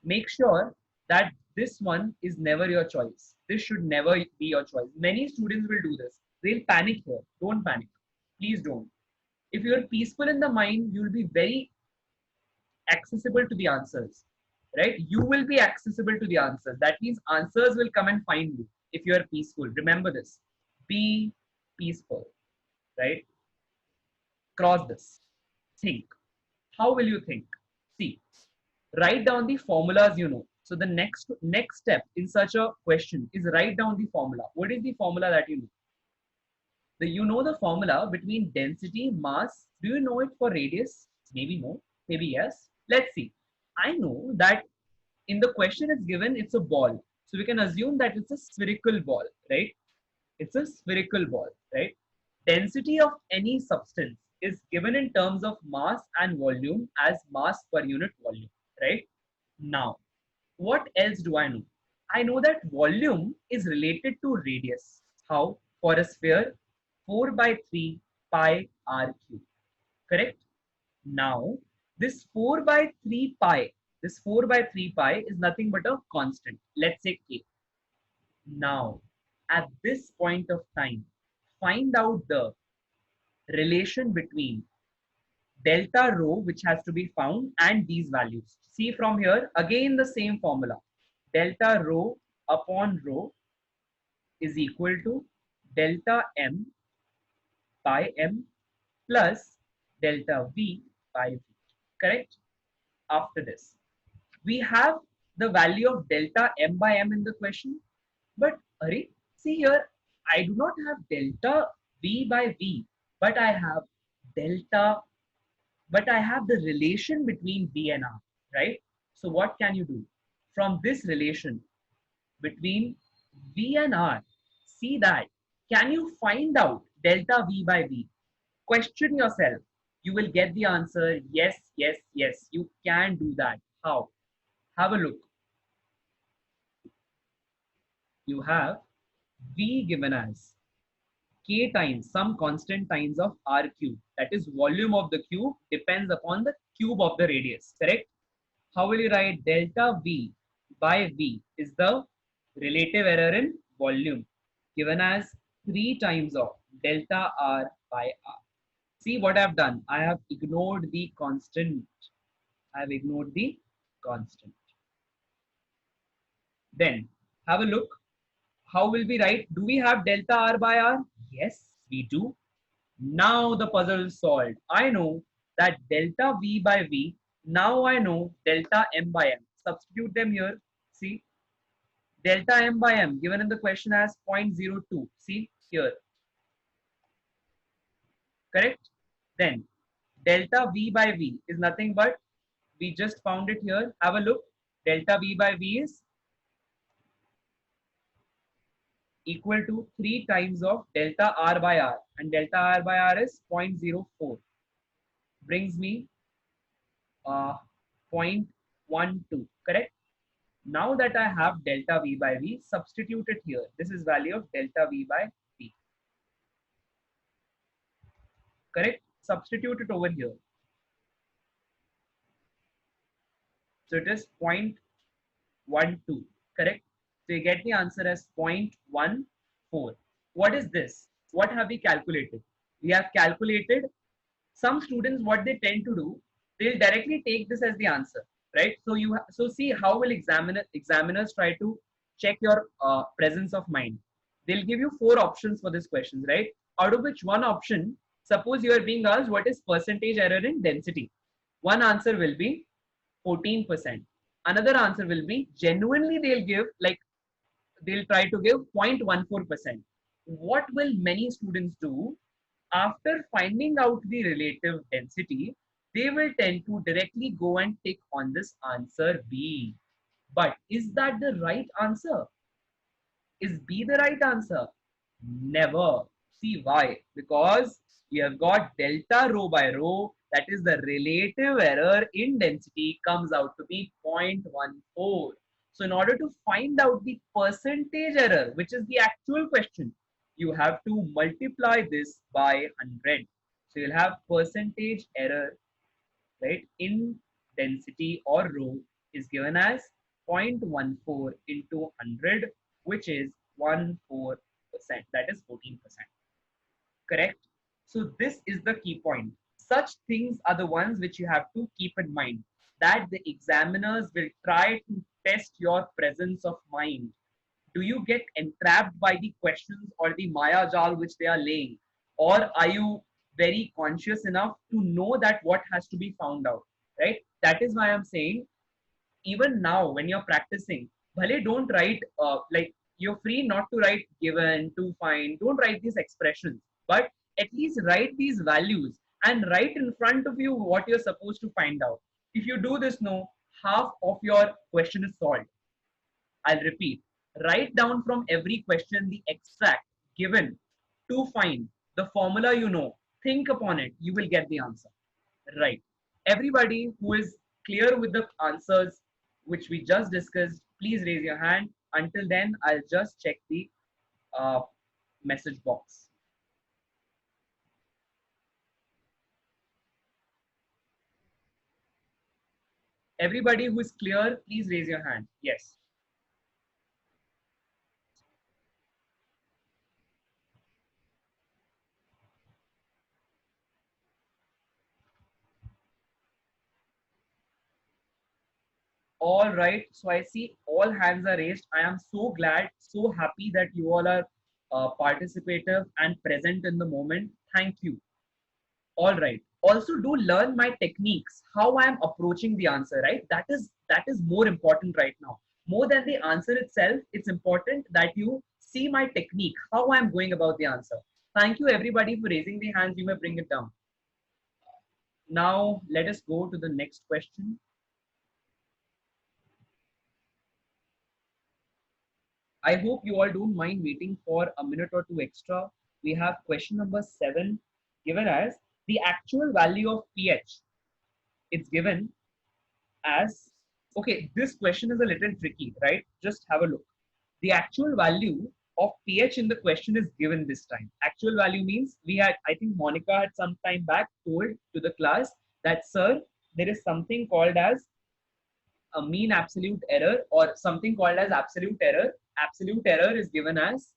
Make sure that this one is never your choice. This should never be your choice. Many students will do this. They'll panic here. Don't panic. Please don't. If you're peaceful in the mind, you'll be very accessible to the answers, right? You will be accessible to the answers. That means answers will come and find you if you are peaceful. Remember this. Be peaceful, right? Cross this. Think. How will you think? See, write down the formulas you know. So the next step in such a question is write down the formula. What is the formula that you know? You know the formula between density, mass. Do you know it for radius? Maybe no, maybe yes. Let's see. I know that in the question it's given, it's a ball. So we can assume that it's a spherical ball, right? It's a spherical ball, right? Density of any substance is given in terms of mass and volume as mass per unit volume, right? Now, what else do I know? I know that volume is related to radius. How? For a sphere, 4 by 3 pi r cube, correct? Now, this 4 by 3 pi, this 4 by 3 pi is nothing but a constant. Let's say k. Now, at this point of time, find out the relation between delta rho, which has to be found, and these values. See from here, again the same formula. delta rho upon rho is equal to delta m by m plus delta v by v. Correct? After this, we have the value of delta m by m in the question. But Ari, see here, I do not have delta v by v, but I have delta, but I have the relation between v and r, right? So what can you do? From this relation between v and r, see that, can you find out delta v by v? Question yourself. You will get the answer, yes, yes, yes. You can do that. How? Have a look. You have v given as k times some constant times of r cube. That is volume of the cube depends upon the cube of the radius. Correct? How will you write delta v by v is the relative error in volume given as 3 times of delta r by r. See what I have done. I have ignored the constant. I have ignored the constant. Then have a look. How will we write? Do we have delta r by r? Yes, we do. Now the puzzle is solved. I know that delta v by v. Now I know delta m by m. Substitute them here. See, delta m by m given in the question as 0.02. See here. Correct? Then delta v by v is nothing but, we just found it here. Have a look. Delta v by v is equal to 3 times of delta r by r, and delta r by r is 0.04. Brings me 0.12. Correct? Now that I have delta v by v, substitute it here. This is value of delta v by v. Correct? Substitute it over here. So it is 0.12. Correct? So you get the answer as 0.14. What is this? What have we calculated? We have calculated, some students, what they tend to do, they'll directly take this as the answer, right? So see how will examiners try to check your presence of mind. They'll give you 4 options for this question, right? Out of which one option, suppose you are being asked what is percentage error in density. One answer will be 14%. Another answer will be, genuinely they'll give, like they'll try to give 0.14%. What will many students do? After finding out the relative density, they will tend to directly go and tick on this answer B. But is that the right answer? Is B the right answer? Never. See why? Because you have got delta rho by rho, that is the relative error in density, comes out to be 0.14. So in order to find out the percentage error, which is the actual question, you have to multiply this by 100. So you'll have percentage error, right, in density or rho is given as 0.14 into 100, which is 14%. That is 14%. Correct? So this is the key point. Such things are the ones which you have to keep in mind, that the examiners will try to test your presence of mind. Do you get entrapped by the questions or the Maya Jal which they are laying? Or are you very conscious enough to know that what has to be found out, right? That is why I'm saying, even now when you're practicing, bhale don't write, like you're free not to write given, to find, don't write these expressions, but at least write these values and write in front of you what you're supposed to find out. If you do this, no, half of your question is solved. I'll repeat, write down from every question the extract given to find the formula, you know, think upon it, you will get the answer, right? Everybody who is clear with the answers which we just discussed, please raise your hand. Until then, I'll just check the message box. Everybody who is clear, please raise your hand. Yes. All right. So I see all hands are raised. I am so glad, so happy that you all are participative and present in the moment. Thank you. All right. Also, do learn my techniques, how I am approaching the answer. Right. That is more important right now. More than the answer itself, it's important that you see my technique, how I am going about the answer. Thank you everybody for raising the hands. You may bring it down. Now let us go to the next question. I hope you all don't mind waiting for a minute or two extra. We have question number 7 given as the actual value of pH. It's given as, okay, this question is a little tricky, right? Just have a look. The actual value of pH in the question is given this time. Actual value means we had, I think Monica had some time back told to the class that, sir, there is something called as a mean absolute error or something called as absolute error. Absolute error is given as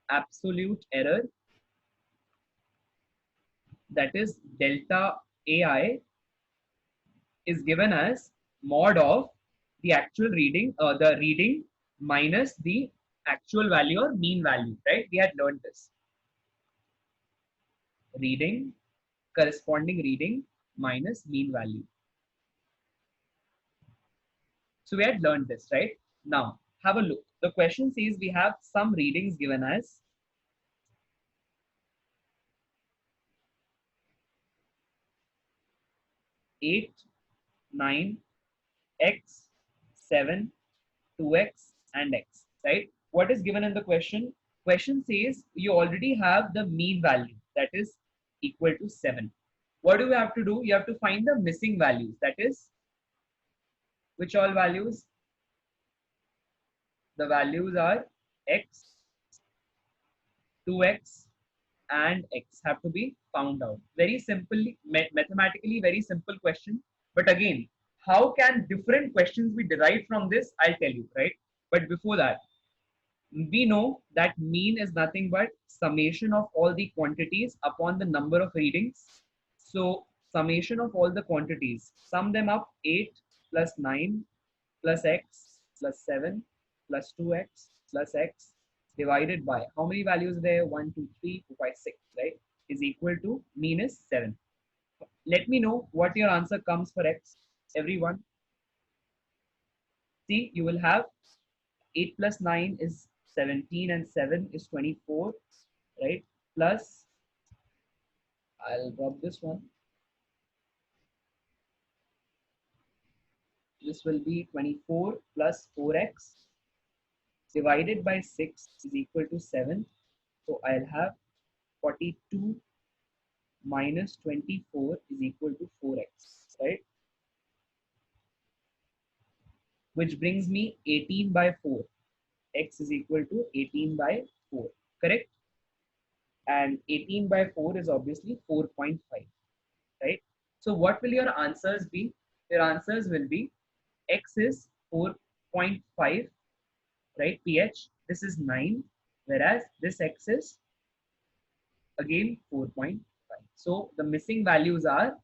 absolute error, that is delta AI, is given as mod of the actual reading, the reading minus the actual value or mean value, right? We had learned this. Reading, corresponding reading minus mean value. So we had learned this, right? Now have a look. The question says we have some readings given as 8, 9, x, 7, 2x, and x, right? What is given in the question? Question says you already have the mean value, that is equal to 7. What do you have to do? You have to find the missing values, that is, which all values? The values are x, 2x, and x have to be found out. Very simply, mathematically, very simple question. But again, how can different questions be derived from this? I'll tell you, right? But before that, we know that mean is nothing but summation of all the quantities upon the number of readings. So summation of all the quantities, sum them up, 8 plus 9 plus x plus 7 plus 2x plus x divided by how many values there? 1, 2, 3, 4, 5, 6, right? Is equal to mean is 7. Let me know what your answer comes for x, everyone. See, you will have 8 plus 9 is 17 and 7 is 24, right? Plus, I'll drop this one. This will be 24 plus 4x divided by 6 is equal to 7. So I'll have 42 minus 24 is equal to 4x, right? Which brings me 18 by 4. X is equal to 18 by 4, correct? And 18 by 4 is obviously 4.5, right? So what will your answers be? Your answers will be x is 4.5, right? pH, this is 9, whereas this x is again 4.5. So the missing values are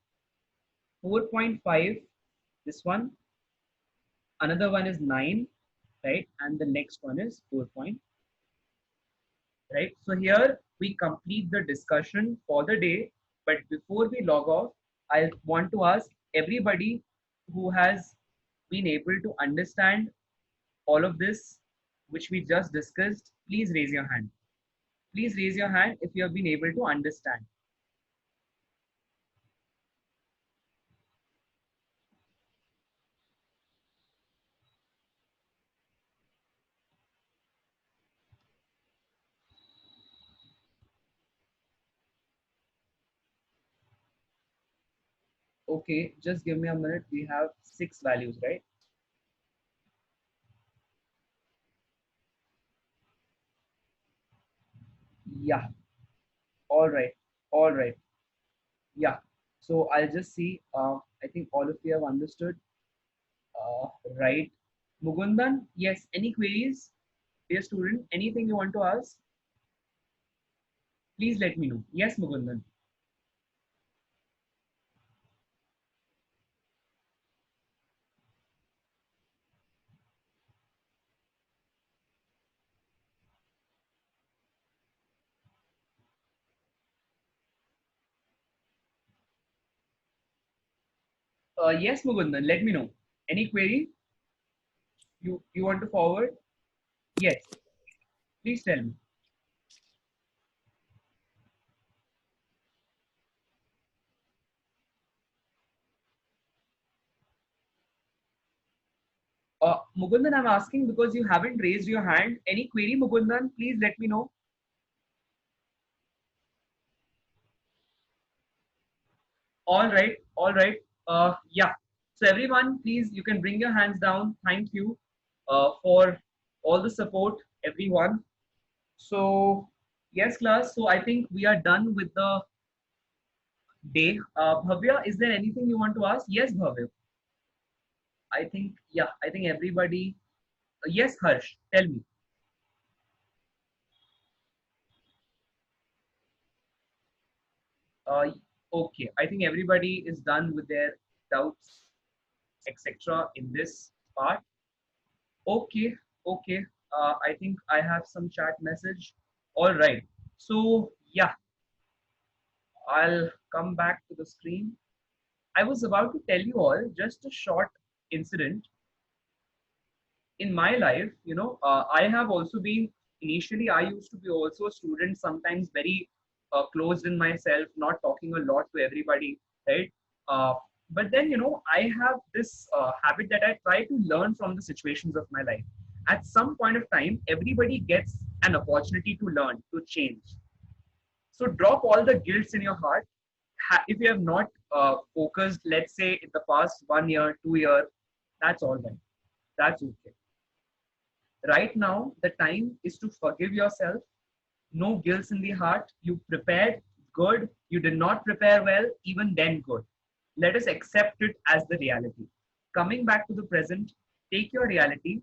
4.5, this one, another one is 9, right? And the next one is 4. Right? So here we complete the discussion for the day. But before we log off, I want to ask everybody who has been able to understand all of this, which we just discussed, please raise your hand. Please raise your hand if you have been able to understand. Okay, just give me a minute. We have 6 values, right? Yeah. All right. All right. Yeah. So I'll just see. I think all of you have understood. Right. Mugundan, yes. Any queries, dear student? Anything you want to ask? Please let me know. Yes, Mugundan. Yes, Mugundan, let me know. Any query you want to forward? Yes, please tell me. Mugundan, I'm asking because you haven't raised your hand. Any query, Mugundan? Please let me know. All right, all right. Yeah. So everyone, please, you can bring your hands down. Thank you for all the support, everyone. So yes, class. So I think we are done with the day. Bhavya, is there anything you want to ask? Yes, Bhavya. I think, yeah, I think everybody. Yes, Harsh, tell me. Uh, okay, I think everybody is done with their doubts, etc. in this part. Okay, okay. I think I have some chat message. All right. So yeah, I'll come back to the screen. I was about to tell you all just a short incident in my life. I have also been initially. I used to be also a student, sometimes very closed in myself, not talking a lot to everybody, right? Uh, but then I have this habit that I try to learn from the situations of my life. At some point of time, everybody gets an opportunity to learn, to change. So drop all the guilts in your heart. If you have not focused, let's say in the past 1 year, 2 year, that's all right. That's okay. Right now, the time is to forgive yourself. No guilt in the heart. You prepared, good. You did not prepare well, even then good. Let us accept it as the reality. Coming back to the present, take your reality.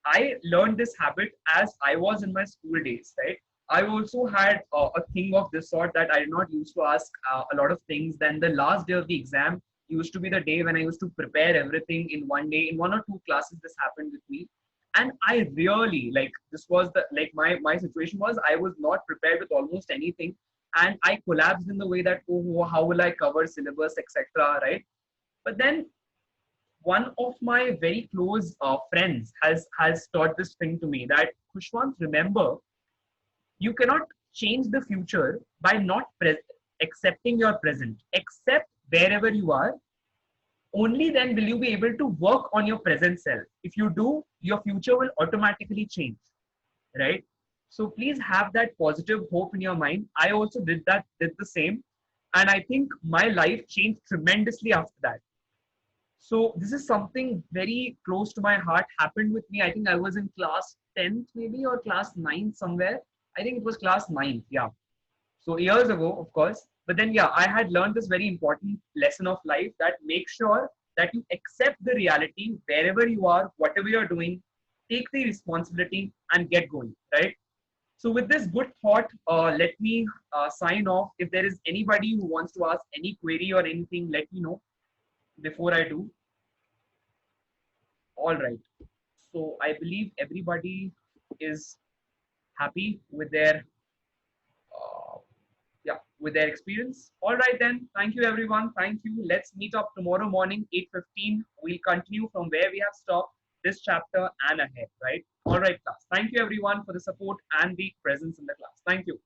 I learned this habit as I was in my school days, right? I also had a thing of this sort that I did not used to ask a lot of things. Then the last day of the exam used to be the day when I used to prepare everything in one day. In one or two classes, this happened with me. And I really like this was the like my situation was I was not prepared with almost anything, and I collapsed in the way that, oh, how will I cover syllabus, etc., right? But then one of my very close friends has taught this thing to me, that Khushwant, remember, you cannot change the future by not accepting your present. Accept wherever you are. Only then will you be able to work on your present self. If you do, your future will automatically change, right? So please have that positive hope in your mind. I also did the same, and I think my life changed tremendously after that. So this is something very close to my heart, happened with me. I think I was in class 10th maybe, or class 9th somewhere. I think it was class 9th, yeah. So years ago, of course. But then, yeah, I had learned this very important lesson of life, that make sure that you accept the reality wherever you are, whatever you're doing, take the responsibility and get going, right? So with this good thought, let me sign off. If there is anybody who wants to ask any query or anything, let me know before I do. All right. So I believe everybody is happy with their uh, yeah, with their experience. All right then. Thank you everyone. Thank you. Let's meet up tomorrow morning, 8:15. We'll continue from where we have stopped this chapter and ahead, right? All right, class. Thank you everyone for the support and the presence in the class. Thank you.